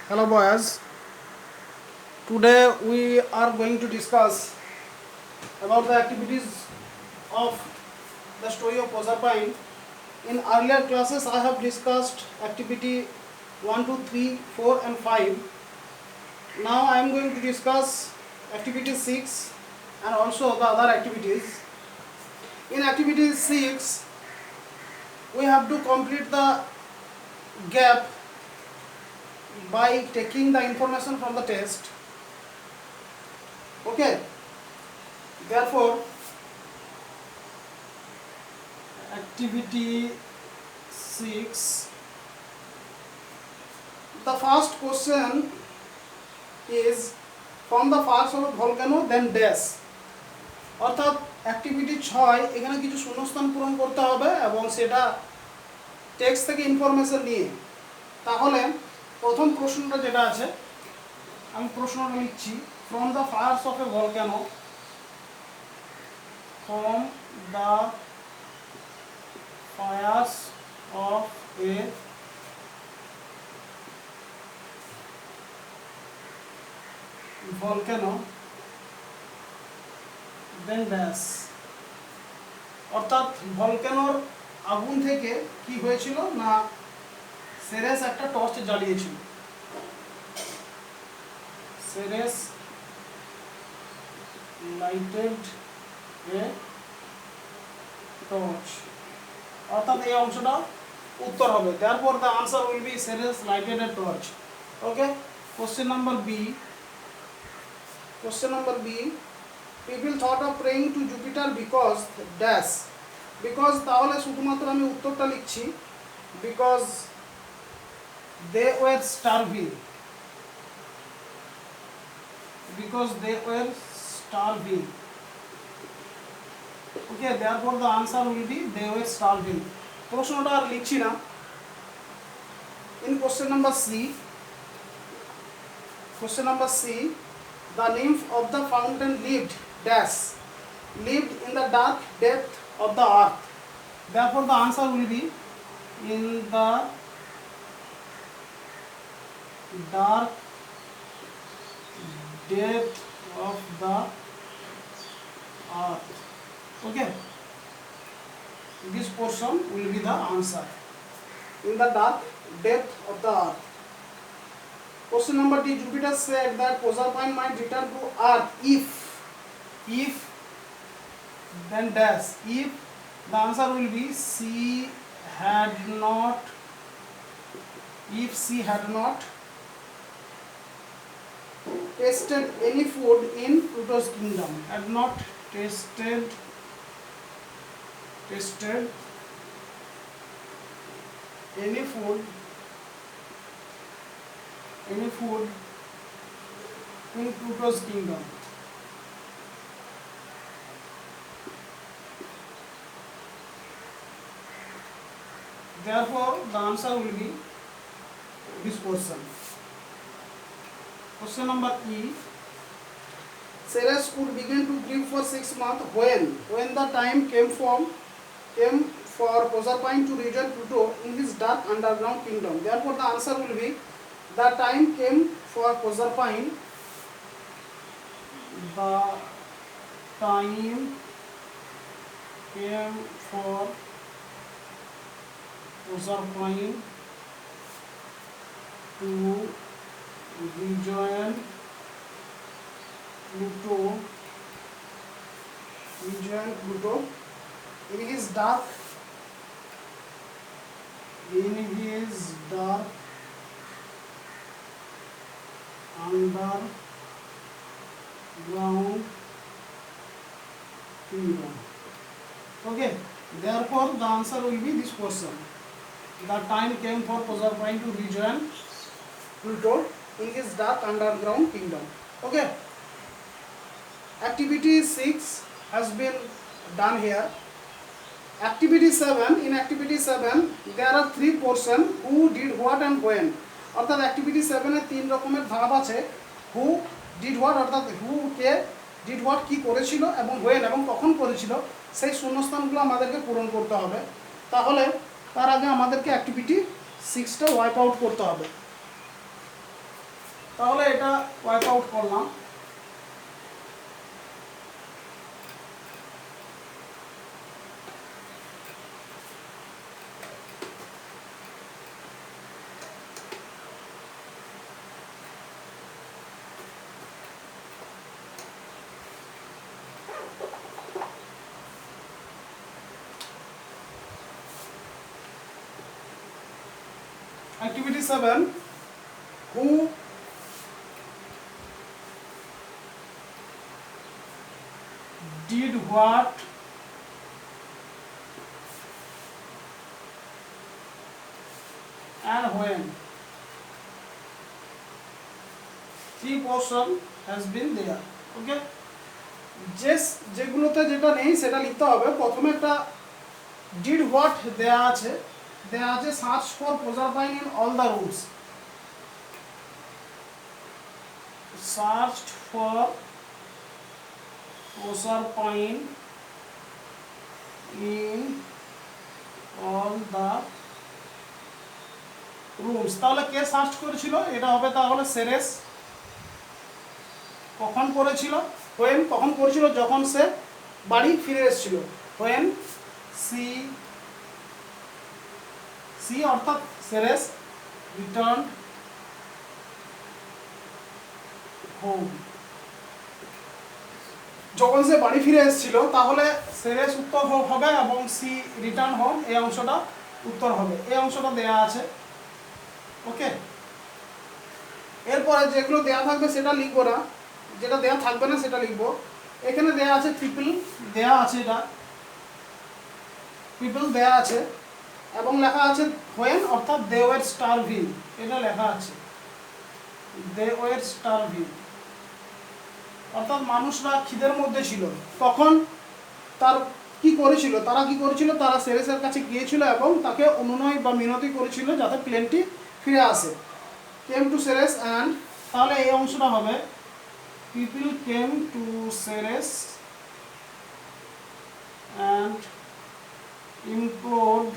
Hello boys, today we are going to discuss about the activities of the story of Proserpine. In earlier classes I have discussed activity 1, 2, 3, 4 and 5. Now I am going to discuss activity 6 and also the other activities. In activity 6 we have to complete the gap by taking the information from the test. Okay, therefore activity 6, the first question is from the parts of a volcano then dash. অর্থাৎ activity 6 এখানে কিছু শূন্যস্থান পূরণ করতে হবে এবং সেটা text থেকে ইনফরমেশন নিয়ে। তাহলে প্রথম প্রশ্নটা যেটা আছে আমি প্রশ্নটা লিখছি, from the fires of a volcano, from the fires of a volcano then dash. অর্থাৎ ভলক্যানোর আগুন থেকে কি হয়েছিল না সেরেস একটা টর্চ জ্বালিয়েছিল। সেরেস লাইটেড এ টর্চ, অর্থাৎ এই অংশটা উত্তর হবে। therefore the answer will be Ceres lighted a torch. Okay, question number B. Question number B, people thought of praying to Jupiter because dash. because তাহলে শুধুমাত্র আমি উত্তরটা লিখছি, because they were starving. because they were starving. Okay, therefore the answer will be they were starving. প্রশ্নটা আর লিখছি না। in question number C, the nymph of the fountain lived dash, lived in the dark depth of the earth. Therefore the answer will be in the dark depth of the earth. Okay, this portion will be the answer, in the dark depth of the earth. Question number D, Jupiter said that Proserpine might return to earth if then dash. If the answer will be she had not tasted any food in Pluto's kingdom. Had not tasted any food in Pluto's kingdom. Therefore the answer will be this portion. Question number E, Ceres could begin to grieve for 6 months when the time came for Proserpine to rejoin Pluto in his dark underground kingdom. Therefore the answer will be the time came for Proserpine, the time came for Proserpine to rejoin Pluto in his dark underground kingdom. Okay, therefore the answer will be this portion. The time came for Proserpine to rejoin Pluto in his dark underground kingdom. Okay, activity 6 has been done here. Activity 7, in activity 7 there are 3 portion, who did what and when. অর্থাৎ activity 7 এ 3 রকমের ধাপ আছে, who did what অর্থাৎ who K did what কি করেছিল এবং when এবং কখন করেছিল, সেই শূন্যস্থানগুলো আমাদেরকে পূরণ করতে হবে। তাহলে তার আগে আমাদেরকে অ্যাক্টিভিটি 6টা ওয়াইপ আউট করতে হবে। তাহলে এটা ওয়াইপ আউট করলাম। Activity 7. Who did what and when? Three portion has been there. Okay. যেগুলোতে যেটা নেই সেটা লিখতে হবে। প্রথমে একটা did what দেয়া আছে search for Proserpine in all the rooms. Searched for Proserpine in all the rooms. তাহলে কে সার্চ করেছিল? এটা হবে তাহলে সেরেস। কখন করেছিল? when কখন করেছিল? যখন সে বাড়ি ফিরে এসেছিল। when সি অর্থাৎ সেরেস রিটার্ন হোম। যখন সে বাড়ি ফিরে এসেছিল তাহলে সেরেস উত্তর হবে এবং সি রিটার্ন হোম এই অংশটা উত্তর হবে। এই অংশটা দেয়া আছে। ওকে, এরপরে যেগুলো দেয়া থাকবে সেটা লিখবো না, যেটা দেয়া থাকবে না সেটা লিখবো। এখানে দেয়া আছে পিপল, দেয়া আছে, এটা পিপল দেয়া আছে এবং লেখা আছে when অর্থাৎ they were starving, এটা লেখা আছে they were starving অর্থাৎ মানুষরা খিদের মধ্যে ছিল। তখন তারা কি করেছিল? তারা সেরেসের কাছে গিয়েছিল এবং তাকে অনুনয় বা মিনতি করেছিল যাতে প্লেনটি ফিরে আসে। came to Ceres and তাহলে এই অংশটা হবে people came to Ceres and implored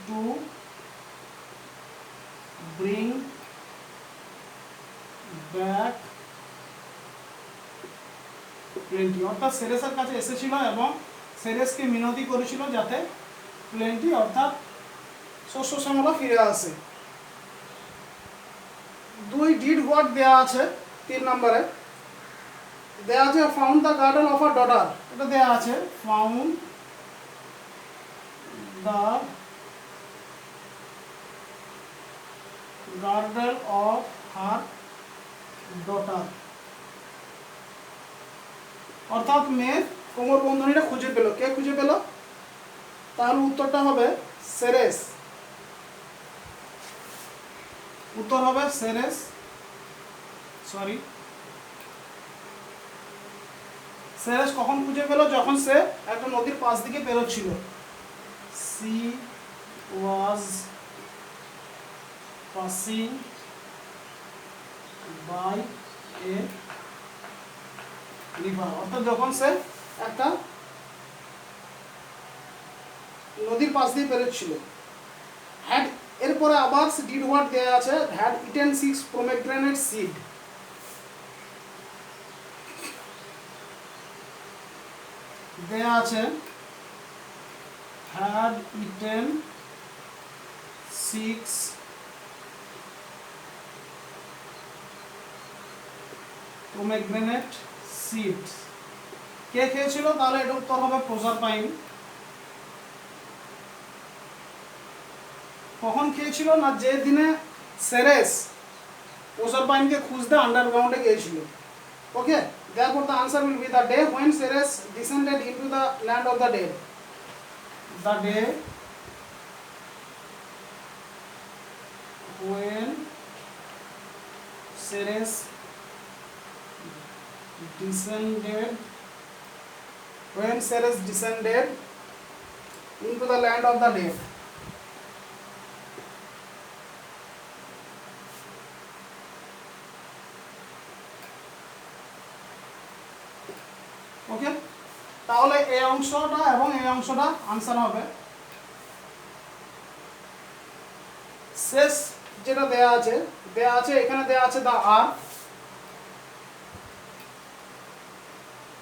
to bring back প্লেনটি, অর্থাৎ সেরেসের কাছে এসেছিল এবং সেরেসকে মিনতি করেছিল যাতে প্লেনটি অর্থাৎ শস্য শ্যামলা ফিরে আসে। 2 ডিড হোয়াট দেয়া আছে 3 নম্বরে। দেয়া আছে found the garden of a daughter, এটা দেয়া আছে found the garden of her daughter, অর্থাৎ মেয়ের কোমর বন্ধনীটা খুঁজে পেল। কে খুঁজে পেল? তাহলে উত্তরটা হবে সেরেস। উত্তর হবে সেরেস। সেরেস কখন খুঁজে পেল? যখন সে একটা নদীর পাশ দিকে পেরোচ্ছিল। She was passing by a river, অর্থাৎ যখন সে একটা নদীর পাশ দিয়ে পেরোচ্ছিল। হ্যাড এরপরে আবার ডিড হোয়াট দেয়া আছে হ্যাড ইটেন 6 পোমেগ্রেনেট সিড, দেয়া আছে হ্যাড ইটেন 6 পোমেগ্রেনেট সিড। কে খেয়েছিল? তাহলে এটা উত্তর হবে প্রজারপাইন। কখন খেয়েছিল? না যে দিনে সেরেস প্রজারপাইনকে খুঁজতে আন্ডারগ্রাউন্ডে গিয়েছিল। ওকে, therefore the answer will be the day when Ceres descended into the land of the dead. The day when Ceres descended into the land of the dead. ওকে, তাহলে এই অংশটা এবং এই অংশটা আনসার হবে। শেষ যেটা দেয়া আছে এখানে দেয়া আছে দা আর্থ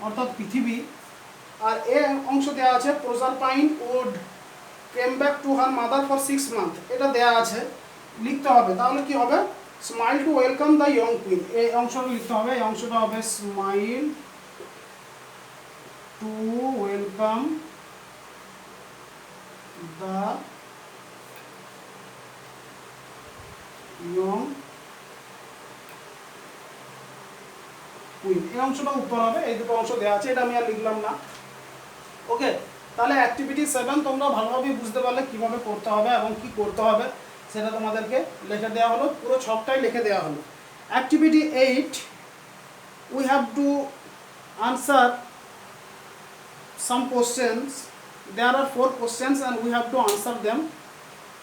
অর্থাৎ পৃথিবী, আর এই অংশ দেয়া আছে Proserpine would came back to her mother for 6 month, এটা দেয়া আছে, লিখতে হবে। তাহলে কি হবে, smile to welcome the young queen, এই অংশটা লিখতে হবে। এই অংশটা হবে smile to welcome the young queen, এই অংশটা উত্তর হবে। এই দুটো অংশ দেওয়া আছে, এটা আমি আর লিখলাম না। ওকে, তাহলে অ্যাক্টিভিটি 7 তোমরা ভালোভাবে বুঝতে পারলে কিভাবে করতে হবে এবং কি করতে হবে সেটা তোমাদেরকে লিখে দেওয়া হলো, পুরো ছকটাই লিখে দেওয়া হলো। Activity 8 we have to answer some questions. There are 4 questions and we have to answer them.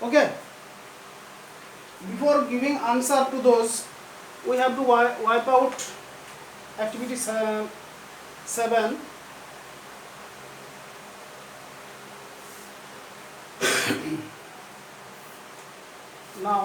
Okay, before giving answer to those we have to wipe out activity 7. Now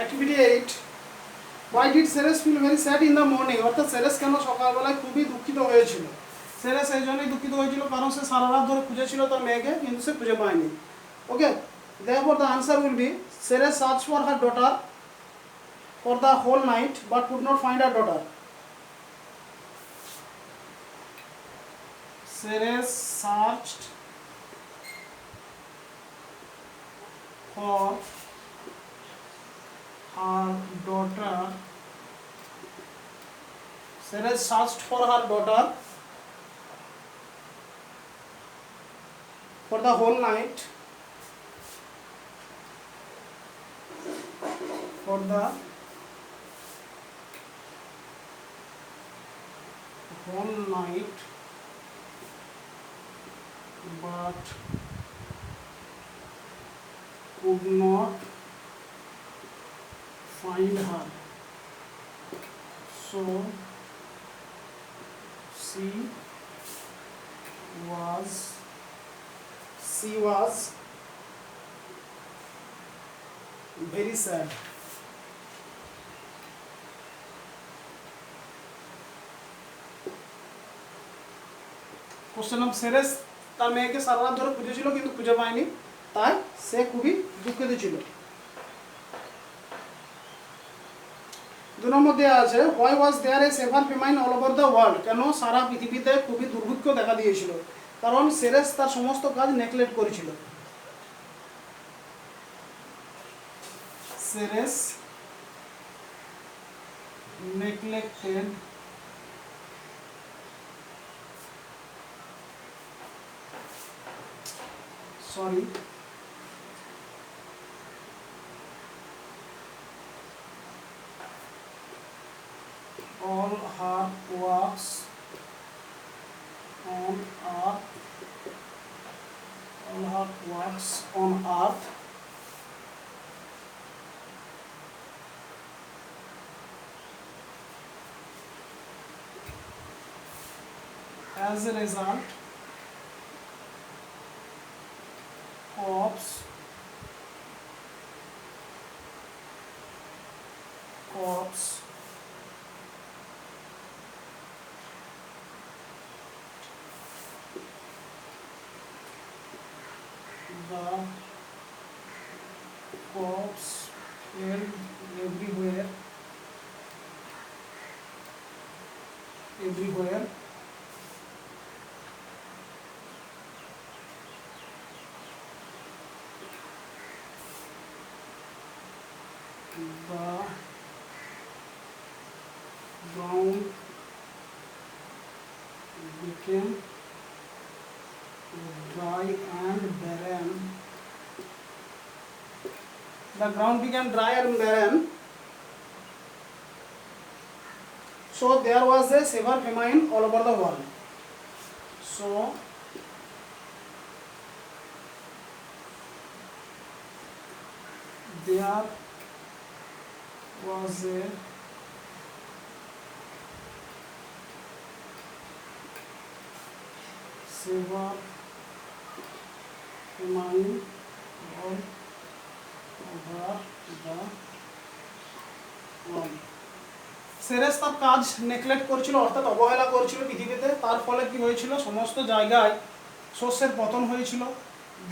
activity 8, why did Ceres feel very sad in the morning, অর্থাৎ Ceres কেন সকালবেলায় খুবই দুঃখিত হয়েছিল। Ceres এই জন্যই দুঃখিত হয়েছিল কারণ সে সারা রাত ধরে খুঁজেছিল তার মেয়েকে, কিন্তু সে খুঁজে পায়নি। ওকে, therefore the answer will be Ceres searched for her daughter for the whole night but could not find her daughter. Ceres searched for her daughter. Ceres searched for her daughter for the whole night. For the whole night, but could not find her. So she was very sad. Question of Ceres তার মেয়েকে সারা রাত ধরে খুঁজেছিল কিন্তু খুঁজে পায়নি, তাই সে খুবই দুঃখিত ছিল। 2 নম্বর দেওয়া আছে why was there a severe famine all over the world, কেন সারা পৃথিবীতে খুবই দুর্ভিক্ষ দেখা দিয়েছিল, কারণ সেরেস তার সমস্ত কাজ নেগলেক্ট করেছিল। Ceres neglected all her works on earth as a result crops the crops failed everywhere the ground became dry and barren. The ground became dry and barren. So there was a severe famine all over the world. So there was a severe famine all over the world. Ceres তার কাজ neglect করছিল, অর্থাৎ অবহেলা করছিল পৃথিবীতে। তার ফলে কি হয়েছিল, সমস্ত জায়গায় শস্যের পতন হয়েছিল।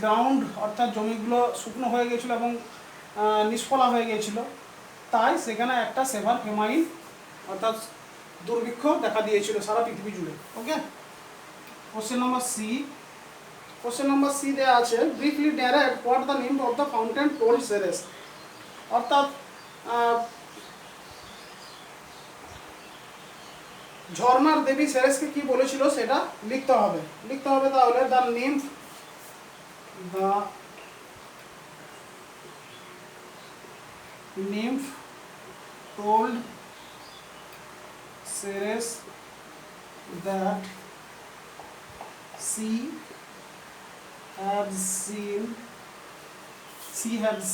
গ্রাউন্ড অর্থাৎ জমিগুলো শুকনো হয়ে গিয়েছিল এবং নিষ্ফলা হয়ে গিয়েছিল। তাই সেখানে একটা সেভার ফেমাইন অর্থাৎ দুর্ভিক্ষ দেখা দিয়েছিল সারা পৃথিবী জুড়ে। Okay, question number C. Question number C দেওয়া আছে, briefly narrate what the name of the fountain told Ceres. অর্থাৎ ঝর্ণার দেবী সেরেসকে কি বলেছিল সেটা লিখতে হবে। তাহলে the nymph told Ceres that she had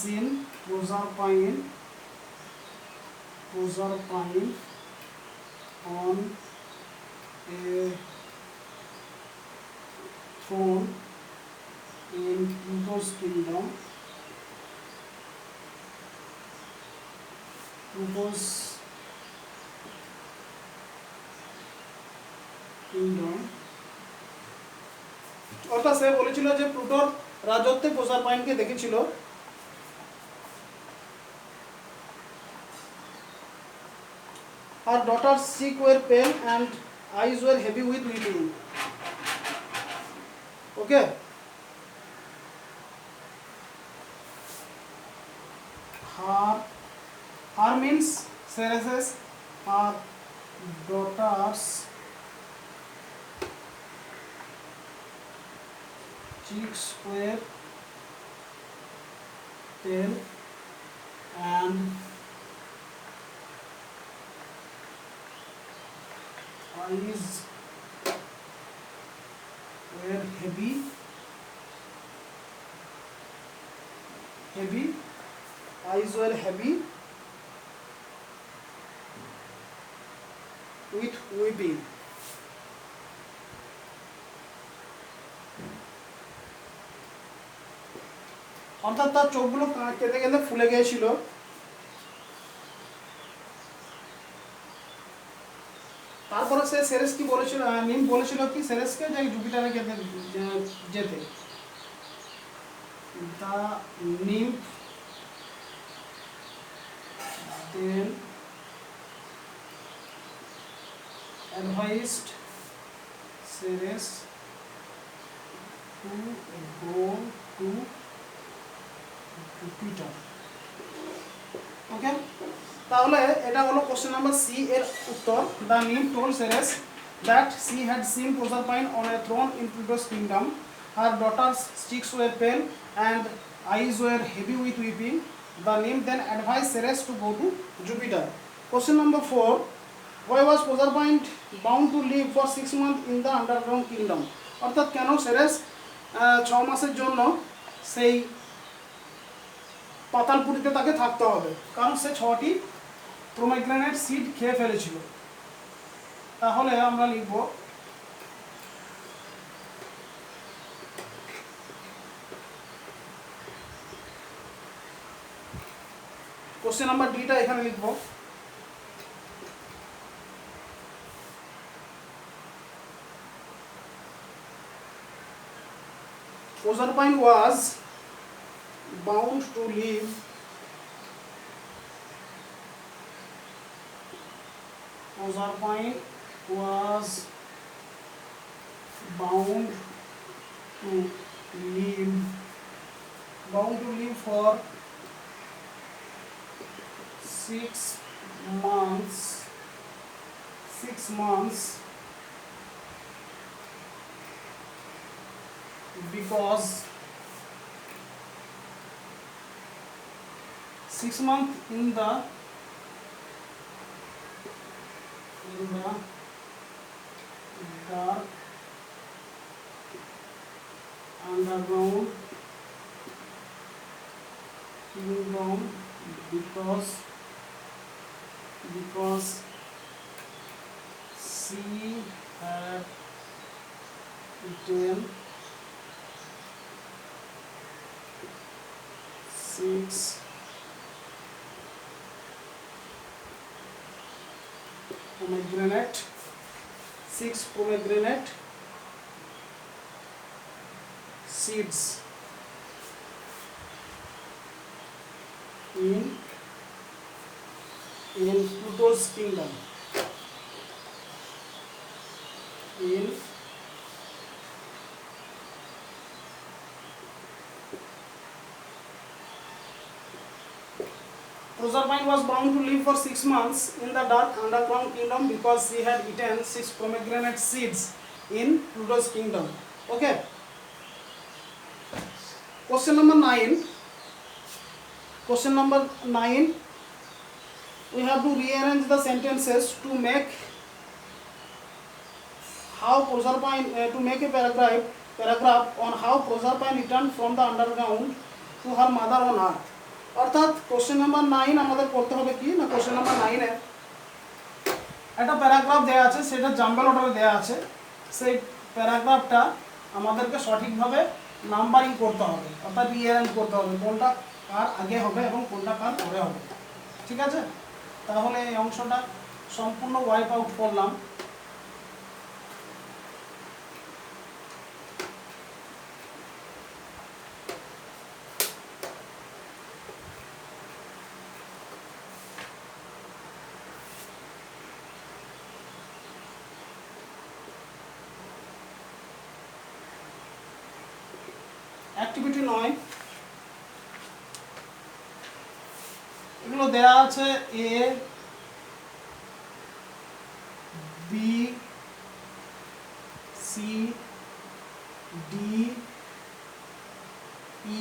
seen Proserpine on a throne in Pluto's kingdom. অর্থাৎ সে বলেছিল যে প্লুটোর রাজত্বে প্রসারপাইনকে দেখেছিল। Her daughter's cheeks were pale and eyes were heavy with weeping. Okay. Her means Ceres. Her daughter's cheeks were pale and eyes were heavy eyes were heavy with weeping. অর্থাৎ তার চোখগুলো কেঁদে কেঁদে ফুলে গিয়েছিল। তারপরে সে সেরেস কি বলেছিল, নিম বলেছিল কি সেরেসকে যে জুপিটারে যেতে। The nymph then advised Ceres to go to Jupiter. ওকে, তাহলে এটা হলো কোশ্চেন নাম্বার সি এর উত্তর। The nymph told Ceres that she had seen Proserpine on a throne in Pluto's kingdom. Her daughter's cheeks were pale and eyes were heavy with weeping. The nymph then advised Ceres to go to Jupiter. Question number 4. Why was Proserpine bound to live for 6 months in the underground kingdom? অর্থাৎ কেন Ceres 6 মাসের জন্য সেই পাতালপুরীতে তাকে থাকতে হবে? কারণ সে 6টি প্রোমেগ্রেনেট সিড খেয়ে ফেলেছিল। তাহলে আমরা লিখব কোশ্চেন নাম্বার ডিটা এখানে লিখব। Proserpine was bound to live for 6 months because 6 months in the dark underground kingdom because she had eaten 6 pomegranate seeds in Pluto's kingdom. Proserpine was bound to live for 6 months in the dark underground kingdom because she had eaten 6 pomegranate seeds in Pluto's kingdom. Okay. Question number 9. We have to rearrange the sentences to make how Proserpine to make a paragraph on how Proserpine returned from the underground to her mother on earth. অর্থাৎ question number 9 আমাদের করতে হবে কি না, question number 9 এ একটা paragraph দেয়া আছে, সেটা জাম্বল অর্ডারে দেয়া আছে। সেই প্যারাগ্রাফটা আমাদেরকে সঠিকভাবে নাম্বারিং করতে হবে, অর্থাৎ রিঅ্যারেঞ্জ করতে হবে, কোনটা কার আগে হবে এবং কোনটা কার পরে হবে। ঠিক আছে, তাহলে এই অংশটা সম্পূর্ণ ওয়াইপ আউট করলাম। অ্যাক্টিভিটি 9 এগুলো দেয়া আছে A B C D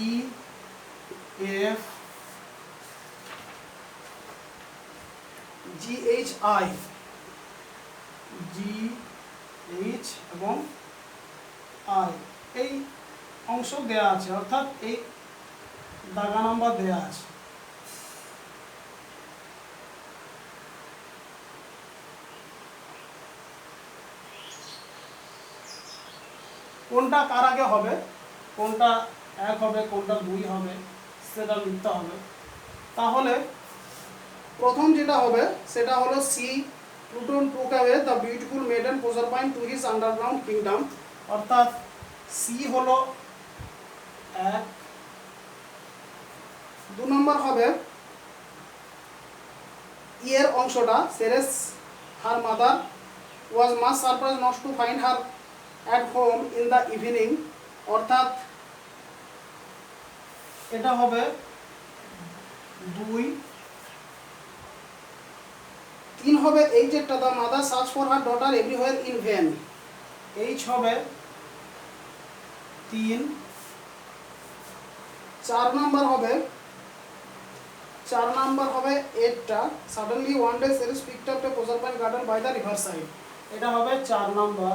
E F G H I এবং আই এই অংশ দেয়া আছে, অর্থাৎ এই দাগা নাম্বার দেয়া আছে। কোনটা কার আগে হবে, কোনটা 1 হবে, কোনটা 2 হবে, সেটা লিখতে হবে। তাহলে প্রথম যেটা হবে সেটা হলো C প্লুটন took away the beautiful maiden Proserpine to his underground kingdom, অর্থাৎ সি হলো 1। 2 নম্বর হবে এর অংশটা Ceres her mother was much surprised not to find her at home in the evening, অর্থাৎ এটা হবে 2। 3 হবে এই যেটা the mother searched for her daughter everywhere in vain, H হবে 3। 4 নাম্বার হবে এটা suddenly one day Ceres picked up a Proserpine garden by the riverside, এটা হবে 4 নাম্বার।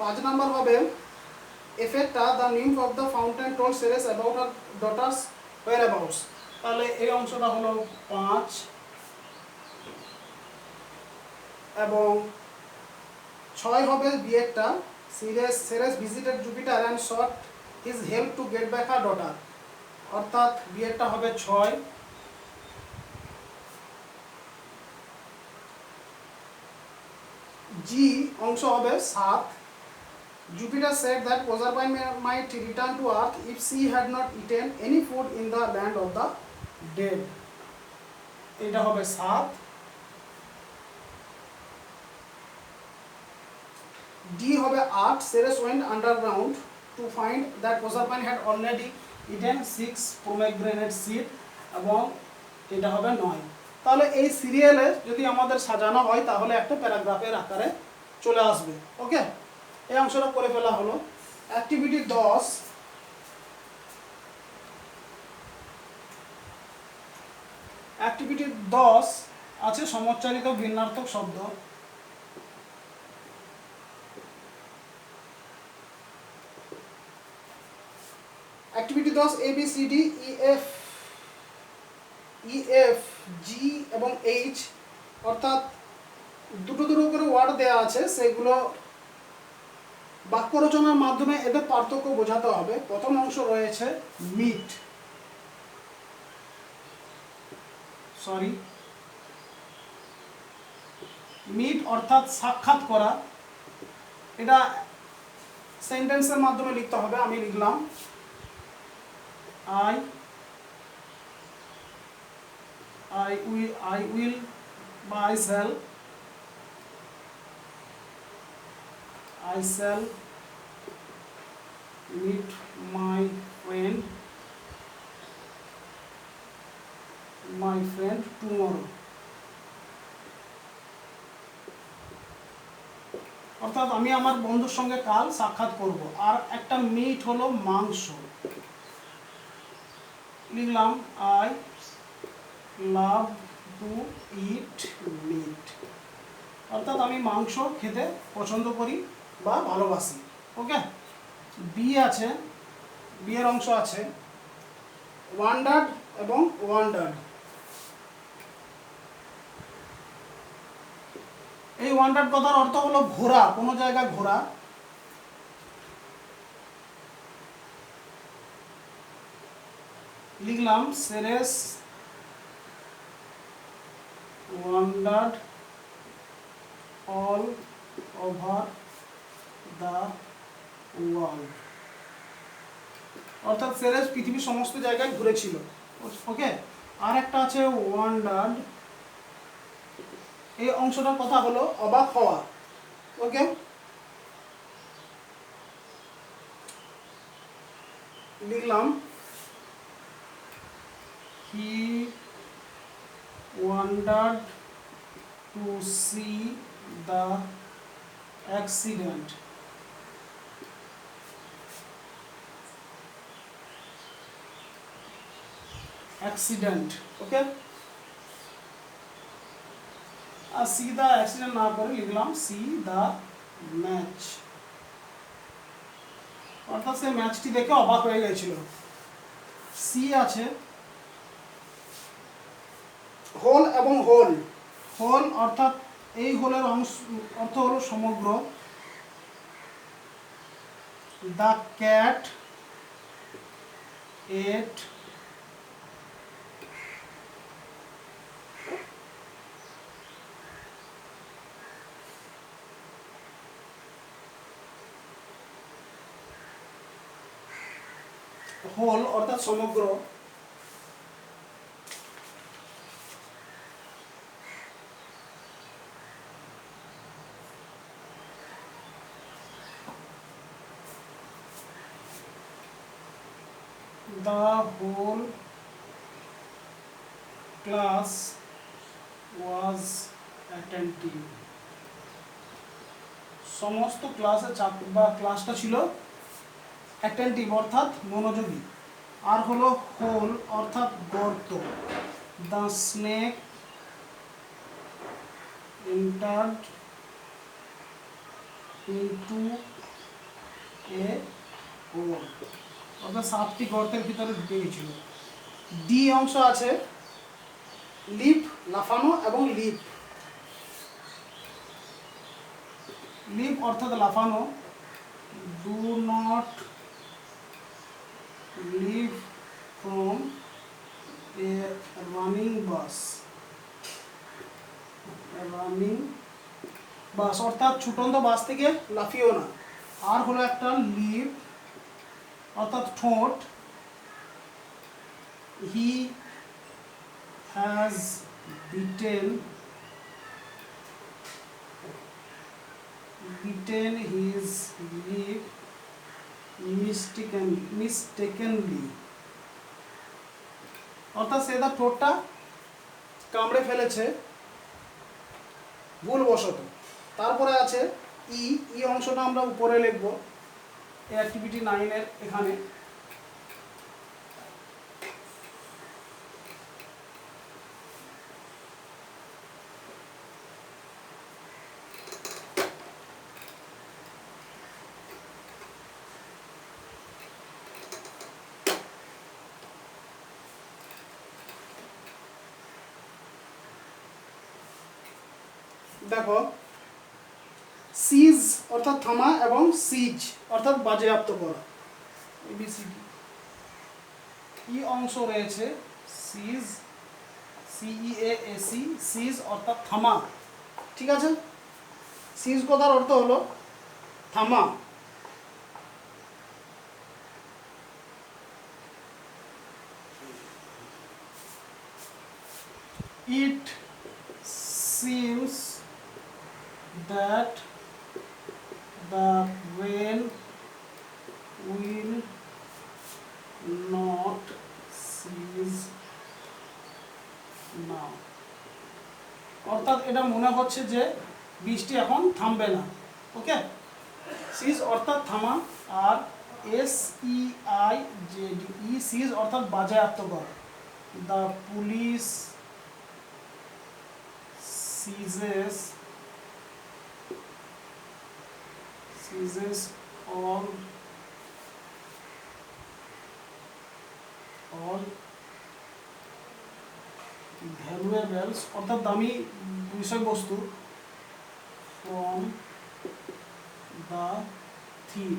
5 নাম্বার হবে এফেক্টা the nymph of the fountain told Ceres about her daughter's whereabouts, তাহলে এই অংশটা হলো 5। এবং 6 হবে বিয়েটা Ceres visited Jupiter and sought his help to get back her daughter, অর্থাৎ বিয়েটা হবে 6। জি অংশ হবে 7। Jupiter said that Proserpine might return to earth if she had not eaten any food in the land of the dead, এটা হবে 7। D হবে 8। Ceres went underground to find that Proserpine had already eaten 6 pomegranate seed এবং এটা হবে 9। তাহলে এই সিরিয়ালে যদি আমাদের সাজানো হয় তাহলে একটা প্যারাগ্রাফের আকারে চলে আসবে। ওকে, এই অংশটা করে ফেলা হলো। অ্যাক্টিভিটি 10, অ্যাক্টিভিটি 10 আছে সমচ্চারিত ভিন্নার্থক শব্দ। Activity 10 A B C D E F G এবং এইচ, অর্থাৎ দুটো দুটো করে ওয়ার্ড দেওয়া আছে, সেগুলো বাক্য রচনার মাধ্যমে এদের পার্থক্য বোঝাতে হবে। প্রথম অংশ রয়েছে মিট, মিট অর্থাৎ সাক্ষাৎ করা। এটা সেন্টেন্সের মাধ্যমে লিখতে হবে। আমি লিখলাম I will বা I shall meet my friend tomorrow। অর্থাৎ আমি আমার বন্ধুর সঙ্গে কাল সাক্ষাৎ করব। আর একটা মিট হলো মাংস, লিখলাম I love to eat meat, অর্থাৎ আমি মাংস খেতে পছন্দ করি বা ভালোবাসি। ওকে, বি আছে, বি এর অংশ আছে ওয়ান্ডার্ড এবং ওয়ান্ডার্ড। এই ওয়ান্ডার্ড কথার অর্থ হলো ঘোরা, কোনো জায়গায় ঘোরা। লিখলাম Ceres wandered all over the world, অর্থাৎ সেরেস পৃথিবীর সমস্ত জায়গায় ঘুরেছিল। ওকে, আর একটা আছে ওয়ান্ডার্ড, এই অংশটার কথা হলো অবাক হওয়া। ওকে, লিখলাম he wandered to see the accident। Okay, আর সি দা অ্যাক্সিডেন্ট না করে লিখলাম সি দা ম্যাচ, অর্থাৎ সে ম্যাচটি দেখে অবাক হয়ে গেছিল। সি আছে হোল এবং হোল। হোল অর্থাৎ এই হোলের অর্থ হলো সমগ্র। দ্য ক্যাট এট হোল অর্থাৎ সমগ্র। The whole class was attentive। সমস্ত ক্লাসের ছাত্র বা ক্লাসটা ছিল অ্যাটেন্টিভ অর্থাৎ মনোযোগী। আর হলো হোল অর্থাৎ গর্ত। The snake entered into a hole, অর্থাৎ সাপটি গর্তের ভিতরে ঢুকে গেছিল। ডি অংশ আছে লিপ লাফানো এবং লিপ। লিপ অর্থাৎ লাফানো। Do not leave from a running bus. Running bus অর্থাৎ ছুটন্ত বাস থেকে লাফিও না। আর হলো একটা লিপ অর্থাৎ ঠোঁট। He has beaten his lip mistakenly। অর্থাৎ সে তার ঠোঁটটা কামড়ে ফেলেছে ভুলবশত। তারপরে আছে ই, ই অংশটা আমরা উপরে লিখব এই অ্যাক্টিভিটি 9 এর এখানে। দেখো, সিজ অর্থাৎ থামা এবং সিজ অর্থাৎ বাজেয়াপ্ত করা, এবিসিডি। ই অংশ রয়েছে সিজ, সিইএএসি, সিজ অর্থাৎ থামা। ঠিক আছে, সিজ কথার অর্থ হলো থামা। It seems that the rain will not cease now. অর্থাৎ এটা মনে হচ্ছে যে বৃষ্টি এখন থামবে না। ওকে, সিজ অর্থাৎ থামা, আর SEIZE, সিজ অর্থাৎ বাজেয়াপ্ত করা। The police seizes all valuables অর্থাৎ দামি বিষয়বস্তু from the thief,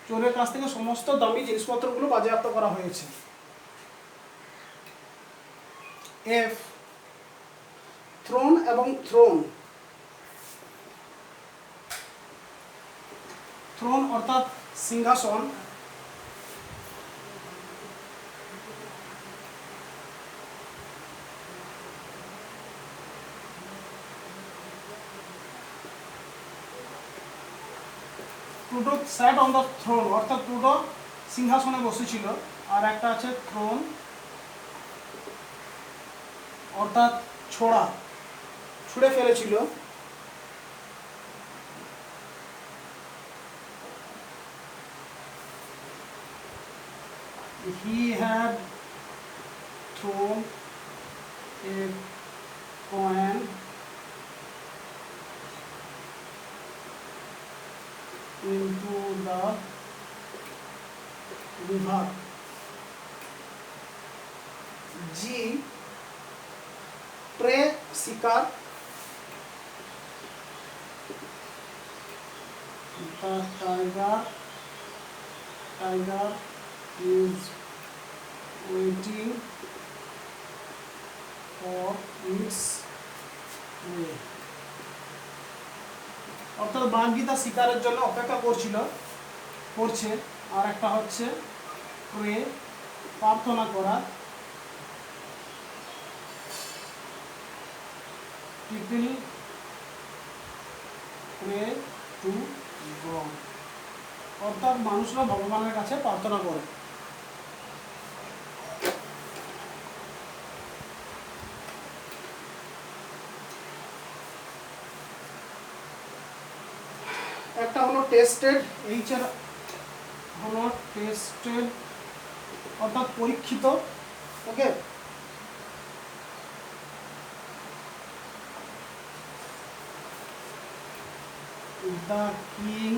চোরের কাছ থেকে সমস্ত দামি জিনিসপত্রগুলো বাজেয়াপ্ত করা হয়েছে। এফ, থ্রোন এবং থ্রোন। থ্রোন অর্থাৎ সিংহাসন, Pluto sat on the throne অর্থাৎ প্লুটো সিংহাসনে বসেছিল। আর একটা আছে থ্রোন অর্থাৎ ছোড়া, ছুঁড়ে ফেলেছিল। He had thrown a coin into the river. G, prey শিকার। The tiger is waiting for its prey. অর্থাৎ বাঘটি তার শিকারের জন্য অপেক্ষা করছে। আর একটা হচ্ছে প্রে, প্রার্থনা করা। People pray to God, অর্থাৎ মানুষরা ভগবানের কাছে প্রার্থনা করে। একটা হলো টেস্টেড, এইচ এর হলো টেস্টেড অর্থাৎ পরীক্ষিত। ওকে, the king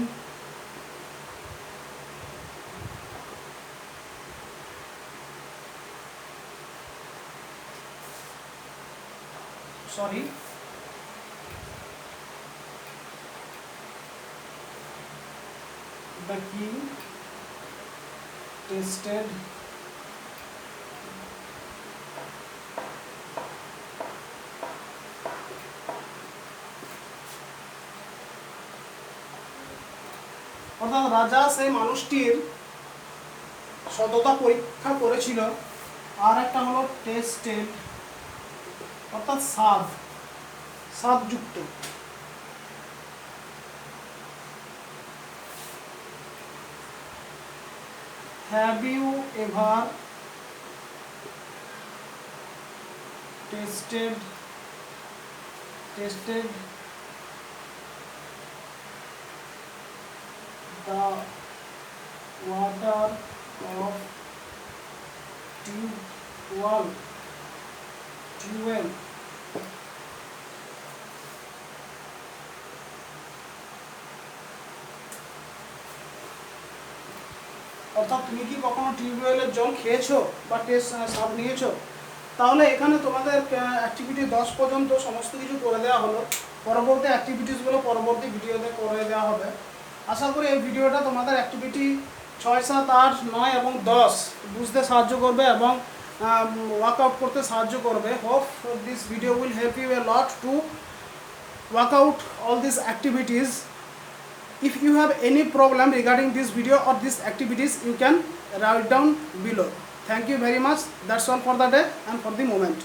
tested অর্থাৎ রাজা সেই মানুষটির সততা পরীক্ষা করেছিল। আর একটা হলো টেস্টেড অর্থাৎ স্বাদযুক্ত। Have you ever tested the water of tube well অর্থাৎ তুমি কি কখনো টিউবওয়েলের জল খেয়েছো বা টেস্ট স্বাদ নিয়েছো? তাহলে এখানে তোমাদের অ্যাক্টিভিটি 10 পর্যন্ত সমস্ত কিছু করে দেওয়া হলো। পরবর্তী অ্যাক্টিভিটিসগুলো পরবর্তী ভিডিওতে করে দেওয়া হবে। আশা করি এই ভিডিওটা তোমাদের অ্যাক্টিভিটি 6, 7, 8, 9 এবং 10 বুঝতে সাহায্য করবে এবং ওয়ার্কআউট করতে সাহায্য করবে। Hope this video will help you a lot to work out all these activities. If you have any problem regarding this video or these activities, you can write down below. Thank you very much. That's all for the day and for the moment.